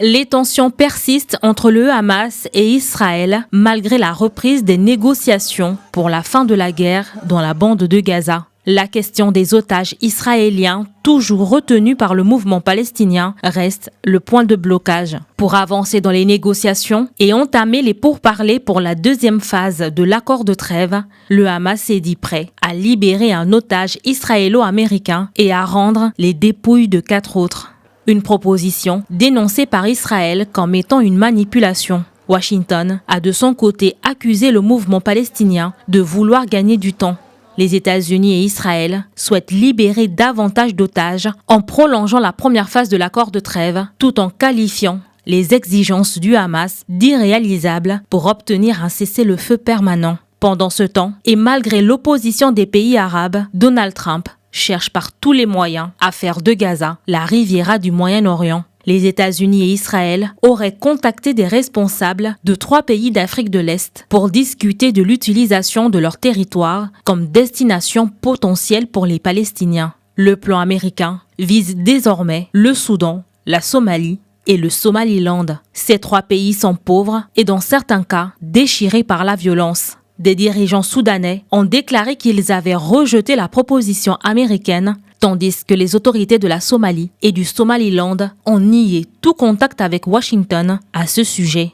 Les tensions persistent entre le Hamas et Israël malgré la reprise des négociations pour la fin de la guerre dans la bande de Gaza. La question des otages israéliens, toujours retenus par le mouvement palestinien, reste le point de blocage. Pour avancer dans les négociations et entamer les pourparlers pour la deuxième phase de l'accord de trêve, le Hamas s'est dit prêt à libérer un otage israélo-américain et à rendre les dépouilles de 4 autres. Une proposition dénoncée par Israël comme étant une manipulation. Washington a de son côté accusé le mouvement palestinien de vouloir gagner du temps. Les États-Unis et Israël souhaitent libérer davantage d'otages en prolongeant la première phase de l'accord de trêve, tout en qualifiant les exigences du Hamas d'irréalisables pour obtenir un cessez-le-feu permanent. Pendant ce temps, et malgré l'opposition des pays arabes, Donald Trump cherche par tous les moyens à faire de Gaza la Riviera du Moyen-Orient. Les États-Unis et Israël auraient contacté des responsables de 3 pays d'Afrique de l'Est pour discuter de l'utilisation de leur territoire comme destination potentielle pour les Palestiniens. Le plan américain vise désormais le Soudan, la Somalie et le Somaliland. Ces 3 pays sont pauvres et dans certains cas déchirés par la violence. Des dirigeants soudanais ont déclaré qu'ils avaient rejeté la proposition américaine, tandis que les autorités de la Somalie et du Somaliland ont nié tout contact avec Washington à ce sujet.